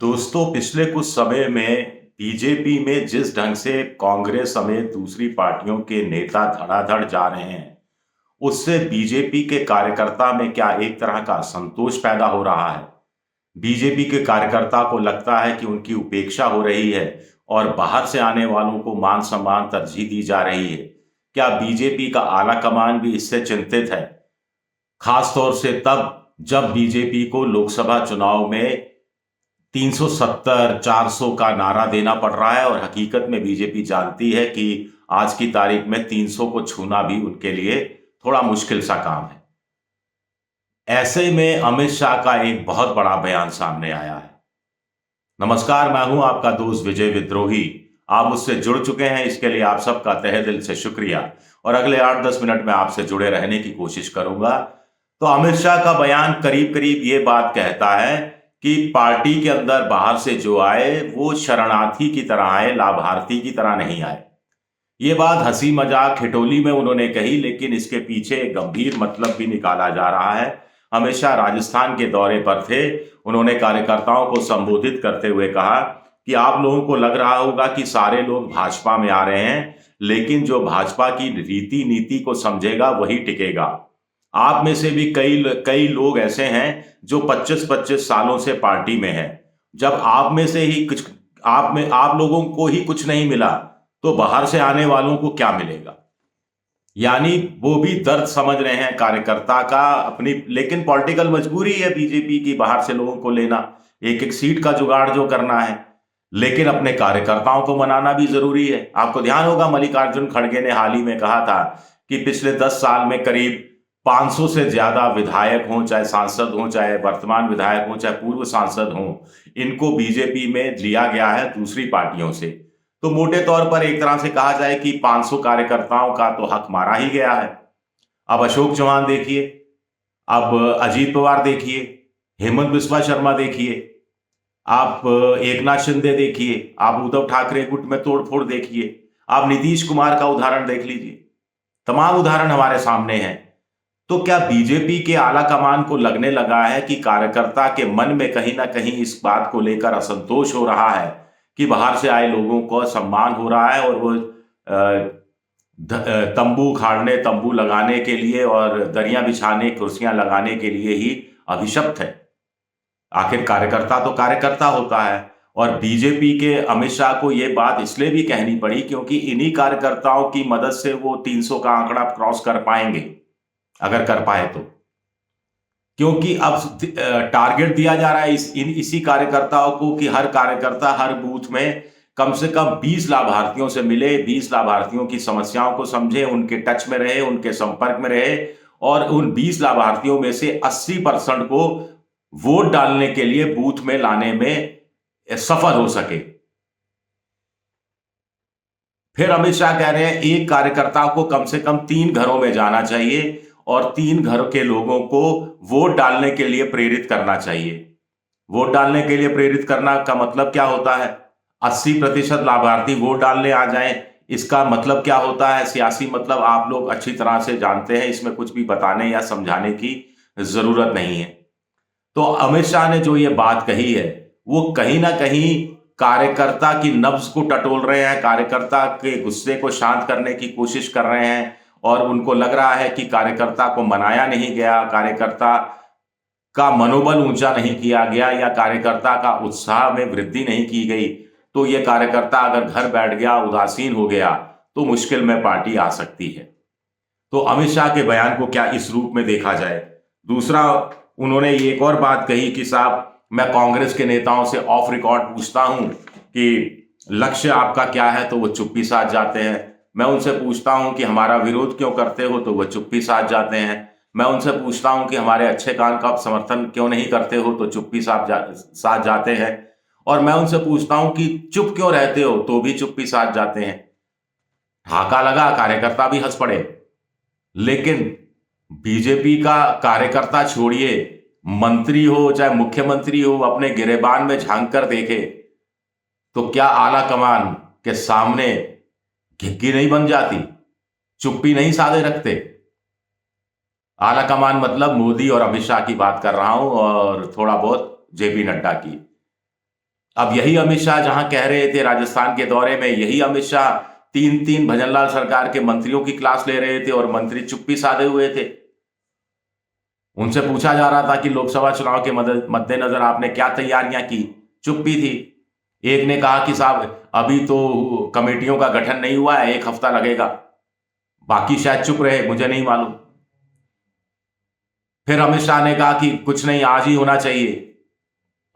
दोस्तों, पिछले कुछ समय में बीजेपी में जिस ढंग से कांग्रेस समेत दूसरी पार्टियों के नेता धड़ाधड़ जा रहे हैं, उससे बीजेपी के कार्यकर्ता में क्या एक तरह का असंतोष पैदा हो रहा है। बीजेपी के कार्यकर्ता को लगता है कि उनकी उपेक्षा हो रही है और बाहर से आने वालों को मान सम्मान तरजीह दी जा रही है। क्या बीजेपी का आला कमान भी इससे चिंतित है, खास तौर से तब जब बीजेपी को लोकसभा चुनाव में 370 400 का नारा देना पड़ रहा है और हकीकत में बीजेपी जानती है कि आज की तारीख में 300 को छूना भी उनके लिए थोड़ा मुश्किल सा काम है। ऐसे में अमित शाह का एक बहुत बड़ा बयान सामने आया है। नमस्कार, मैं हूं आपका दोस्त विजय विद्रोही। आप मुझसे जुड़ चुके हैं, इसके लिए आप सबका तहे दिल से शुक्रिया और अगले 8-10 मिनट में आपसे जुड़े रहने की कोशिश करूंगा। तो अमित शाह का बयान करीब करीब ये बात कहता है कि पार्टी के अंदर बाहर से जो आए वो शरणार्थी की तरह आए, लाभार्थी की तरह नहीं आए। ये बात हंसी मजाक ठिठोली में उन्होंने कही, लेकिन इसके पीछे एक गंभीर मतलब भी निकाला जा रहा है। अमित शाह राजस्थान के दौरे पर थे। उन्होंने कार्यकर्ताओं को संबोधित करते हुए कहा कि आप लोगों को लग रहा होगा कि सारे लोग भाजपा में आ रहे हैं, लेकिन जो भाजपा की रीति नीति को समझेगा वही टिकेगा। आप में से भी कई कई लोग ऐसे हैं जो 25-25 सालों से पार्टी में हैं। जब आप में से ही कुछ आप लोगों को ही कुछ नहीं मिला, तो बाहर से आने वालों को क्या मिलेगा। यानी वो भी दर्द समझ रहे हैं कार्यकर्ता का अपनी, लेकिन पॉलिटिकल मजबूरी है बीजेपी की बाहर से लोगों को लेना, एक एक सीट का जुगाड़ जो करना है। लेकिन अपने कार्यकर्ताओं को मनाना भी जरूरी है। आपको ध्यान होगा मल्लिकार्जुन खड़गे ने हाल ही में कहा था कि पिछले 10 साल में करीब 500 से ज्यादा विधायक हों, चाहे सांसद हों, चाहे वर्तमान विधायक हों, चाहे पूर्व सांसद हों, इनको बीजेपी में लिया गया है दूसरी पार्टियों से। तो मोटे तौर पर एक तरह से कहा जाए कि 500 कार्यकर्ताओं का तो हक मारा ही गया है। अब अशोक चौहान देखिए, अब अजीत पवार देखिए, हेमंत बिस्वा शर्मा देखिए, आप एकनाथ शिंदे देखिए, आप उद्धव ठाकरे गुट में तोड़फोड़ देखिए, आप नीतीश कुमार का उदाहरण देख लीजिए। तमाम उदाहरण हमारे सामने हैं। तो क्या बीजेपी के आला कमान को लगने लगा है कि कार्यकर्ता के मन में कहीं ना कहीं इस बात को लेकर असंतोष हो रहा है कि बाहर से आए लोगों को सम्मान हो रहा है और वो तंबू उखाड़ने, तंबू लगाने के लिए और दरियां बिछाने, कुर्सियां लगाने के लिए ही अभिशप्त है। आखिर कार्यकर्ता तो कार्यकर्ता होता है। और बीजेपी के अमित शाह को यह बात इसलिए भी कहनी पड़ी क्योंकि इन्हीं कार्यकर्ताओं की मदद से वो 300 का आंकड़ा क्रॉस कर पाएंगे, अगर कर पाए तो। क्योंकि अब टारगेट दिया जा रहा है इसी कार्यकर्ताओं को कि हर कार्यकर्ता हर बूथ में कम से कम 20 लाभार्थियों से मिले, 20 लाभार्थियों की समस्याओं को समझे, उनके टच में रहे, उनके संपर्क में रहे और उन 20 लाभार्थियों में से 80% को वोट डालने के लिए बूथ में लाने में सफल हो सके। फिर अमित शाह कह रहे हैं एक कार्यकर्ता को कम से कम 3 घरों में जाना चाहिए और 3 घर के लोगों को वोट डालने के लिए प्रेरित करना चाहिए। वोट डालने के लिए प्रेरित करना का मतलब क्या होता है? 80% लाभार्थी वोट डालने आ जाएं, इसका मतलब क्या होता है? सियासी मतलब आप लोग अच्छी तरह से जानते हैं, इसमें कुछ भी बताने या समझाने की जरूरत नहीं है। तो अमित शाह ने जो ये बात कही है वो कहीं ना कहीं कार्यकर्ता की नब्ज को टटोल रहे हैं, कार्यकर्ता के गुस्से को शांत करने की कोशिश कर रहे हैं और उनको लग रहा है कि कार्यकर्ता को मनाया नहीं गया, कार्यकर्ता का मनोबल ऊंचा नहीं किया गया या कार्यकर्ता का उत्साह में वृद्धि नहीं की गई। तो ये कार्यकर्ता अगर घर बैठ गया, उदासीन हो गया, तो मुश्किल में पार्टी आ सकती है। तो अमित शाह के बयान को क्या इस रूप में देखा जाए? दूसरा, उन्होंने एक और बात कही कि साहब, मैं कांग्रेस के नेताओं से ऑफ रिकॉर्ड पूछता हूं कि लक्ष्य आपका क्या है, तो वो चुप्पी साध जाते हैं। मैं उनसे पूछता हूं कि हमारा विरोध क्यों करते हो, तो वो चुप्पी साध जाते हैं। मैं उनसे पूछता हूं कि हमारे अच्छे काम का आप समर्थन क्यों नहीं करते हो, तो चुप्पी साध जाते हैं। और मैं उनसे पूछता हूं कि चुप क्यों रहते हो, तो भी चुप्पी साध जाते हैं। हाका लगा, कार्यकर्ता भी हंस पड़े। लेकिन बीजेपी का कार्यकर्ता छोड़िए, मंत्री हो चाहे मुख्यमंत्री हो, अपने गिरेबान में झांक कर देखे तो क्या आला कमान के सामने घिग्गी नहीं बन जाती, चुप्पी नहीं साधे रखते। आला कमान मतलब मोदी और अमित शाह की बात कर रहा हूं और थोड़ा बहुत जेपी नड्डा की। अब यही अमित शाह जहां कह रहे थे राजस्थान के दौरे में, यही अमित शाह तीन तीन भजनलाल सरकार के मंत्रियों की क्लास ले रहे थे और मंत्री चुप्पी साधे हुए थे। उनसे पूछा जा रहा था कि लोकसभा चुनाव के मद्देनजर आपने क्या तैयारियां की, चुप्पी थी। एक ने कहा कि साहब अभी तो कमेटियों का गठन नहीं हुआ है, 1 हफ्ता लगेगा। बाकी शायद चुप रहे, मुझे नहीं मालूम। फिर अमित शाह ने कहा कि कुछ नहीं, आज ही होना चाहिए,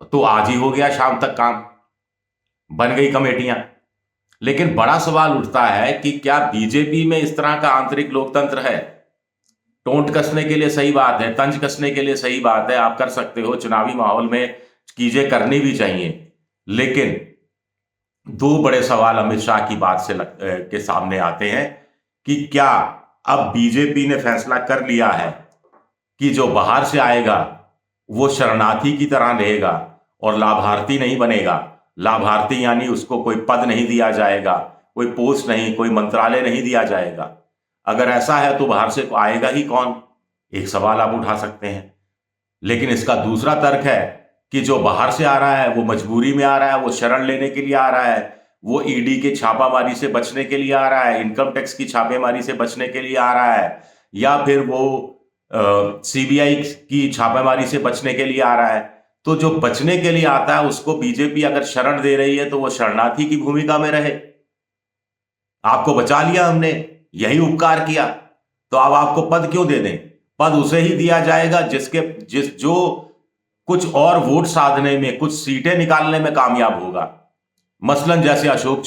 तो आज ही हो गया, शाम तक काम बन गई कमेटियां। लेकिन बड़ा सवाल उठता है कि क्या बीजेपी में इस तरह का आंतरिक लोकतंत्र है? टोंट कसने के लिए सही बात है, तंज कसने के लिए सही बात है, आप कर सकते हो, चुनावी माहौल में चीजें करनी भी चाहिए। लेकिन 2 बड़े सवाल अमित शाह की बात से के सामने आते हैं कि क्या अब बीजेपी ने फैसला कर लिया है कि जो बाहर से आएगा वो शरणार्थी की तरह रहेगा और लाभार्थी नहीं बनेगा। लाभार्थी यानी उसको कोई पद नहीं दिया जाएगा, कोई पोस्ट नहीं, कोई मंत्रालय नहीं दिया जाएगा। अगर ऐसा है तो बाहर से आएगा ही कौन? एक सवाल आप उठा सकते हैं। लेकिन इसका दूसरा तर्क है कि जो बाहर से आ रहा है वो मजबूरी में आ रहा है, वो शरण लेने के लिए आ रहा है, वो ईडी के छापामारी से बचने के लिए आ रहा है, इनकम टैक्स की छापेमारी से बचने के लिए आ रहा है, या फिर वो सीबीआई की छापेमारी से बचने के लिए आ रहा है। तो जो बचने के लिए आता है उसको बीजेपी अगर शरण दे रही है तो वो शरणार्थी की भूमिका में रहे। आपको बचा लिया हमने, यही उपकार किया, तो अब आपको पद क्यों दे दें? पद उसे ही दिया जाएगा जो कुछ और वोट साधने में, कुछ सीटें निकालने में कामयाब होगा। मसलन जैसे अशोक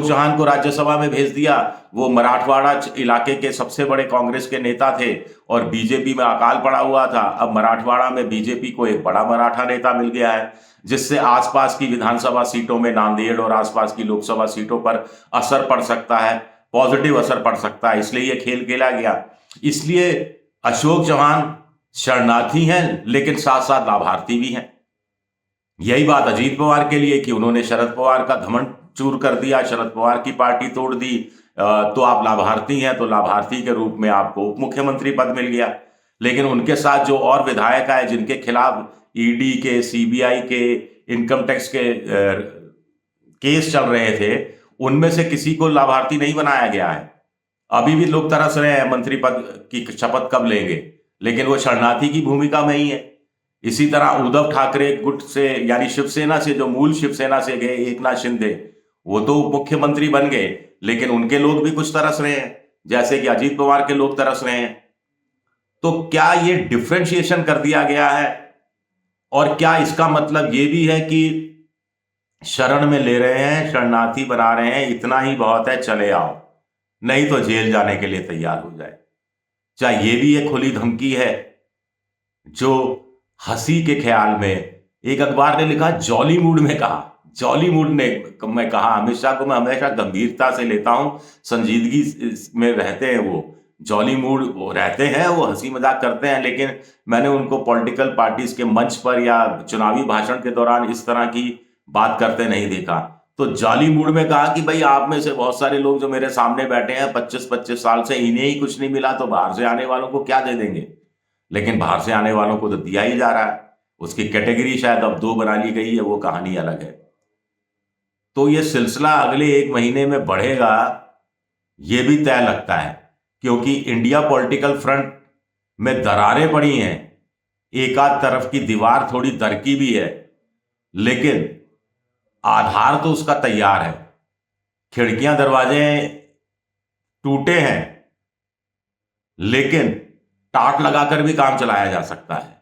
चौहान को राज्यसभा में भेज दिया। वो मराठवाड़ा इलाके के सबसे बड़े कांग्रेस के नेता थे और बीजेपी में अकाल पड़ा हुआ था। अब मराठवाड़ा में बीजेपी को एक बड़ा मराठा नेता मिल गया है, जिससे आसपास की विधानसभा सीटों में, नांदेड़ और आसपास की लोकसभा सीटों पर असर पड़ सकता है, पॉजिटिव असर पड़ सकता है। इसलिए यह खेल खेला गया। इसलिए अशोक चौहान शरणार्थी हैं, लेकिन साथ साथ लाभार्थी भी हैं। यही बात अजीत पवार के लिए कि उन्होंने शरद पवार का घमंड चूर कर दिया, शरद पवार की पार्टी तोड़ दी, तो आप लाभार्थी हैं, तो लाभार्थी के रूप में आपको उप मुख्यमंत्री पद मिल गया। लेकिन उनके साथ जो और विधायक आए जिनके खिलाफ ईडी के, सीबीआई के, इनकम टैक्स के केस चल रहे थे, उनमें से किसी को लाभार्थी नहीं बनाया गया है। अभी भी लोग तरस रहे हैं मंत्री पद की शपथ कब लेंगे, लेकिन वो शरणार्थी की भूमिका में ही है। इसी तरह उद्धव ठाकरे गुट से, यानी शिवसेना से, जो मूल शिवसेना से गए एकनाथ शिंदे, वो तो मुख्यमंत्री बन गए, लेकिन उनके लोग भी कुछ तरस रहे हैं, जैसे कि अजीत पवार के लोग तरस रहे हैं। तो क्या ये डिफरेंशिएशन कर दिया गया है? और क्या इसका मतलब ये भी है कि शरण में ले रहे हैं, शरणार्थी बना रहे हैं, इतना ही बहुत है, चले आओ, नहीं तो जेल जाने के लिए तैयार हो जाए? क्या ये भी एक खुली धमकी है? जो हंसी के ख्याल में एक अखबार ने लिखा, जॉली मूड में कहा, जॉली मूड ने मैं कहा, अमित शाह को मैं हमेशा गंभीरता से लेता हूं, संजीदगी में रहते हैं, वो जॉली मूड रहते हैं, वो हंसी मजाक करते हैं, लेकिन मैंने उनको पॉलिटिकल पार्टीज के मंच पर या चुनावी भाषण के दौरान इस तरह की बात करते नहीं देखा। तो जॉली मूड में कहा कि भाई आप में से बहुत सारे लोग जो मेरे सामने बैठे हैं 25-25 साल से, इन्हें ही कुछ नहीं मिला तो बाहर से आने वालों को क्या दे देंगे? लेकिन बाहर से आने वालों को तो दिया ही जा रहा है। उसकी कैटेगरी शायद अब 2 बना ली गई है, वो कहानी अलग है। तो ये सिलसिला अगले 1 महीने में बढ़ेगा, ये भी तय लगता है, क्योंकि इंडिया पॉलिटिकल फ्रंट में दरारें पड़ी हैं। एक आध तरफ की दीवार थोड़ी दरकी भी है, लेकिन आधार तो उसका तैयार है। खिड़कियां दरवाजे टूटे हैं, लेकिन टाट लगाकर भी काम चलाया जा सकता है।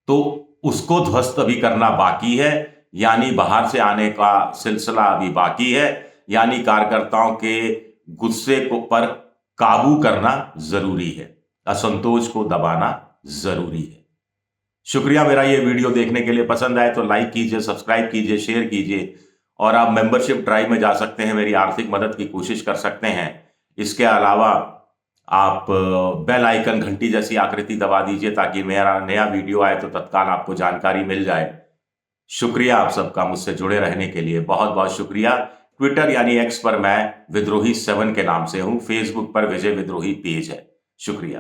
तो उसको ध्वस्त अभी करना बाकी है, यानी बाहर से आने का सिलसिला अभी बाकी है, यानी कार्यकर्ताओं के गुस्से को पर काबू करना जरूरी है, असंतोष को दबाना जरूरी है। शुक्रिया मेरा ये वीडियो देखने के लिए। पसंद आए तो लाइक कीजिए, सब्सक्राइब कीजिए, शेयर कीजिए, और आप मेंबरशिप ड्राइव में जा सकते हैं, मेरी आर्थिक मदद की कोशिश कर सकते हैं। इसके अलावा आप बेल आइकन, घंटी जैसी आकृति दबा दीजिए ताकि मेरा नया वीडियो आए तो तत्काल आपको जानकारी मिल जाए। शुक्रिया आप सबका मुझसे जुड़े रहने के लिए, बहुत बहुत शुक्रिया। ट्विटर यानी एक्स पर मैं विद्रोही 7 के नाम से हूं, फेसबुक पर विजय विद्रोही पेज है। शुक्रिया।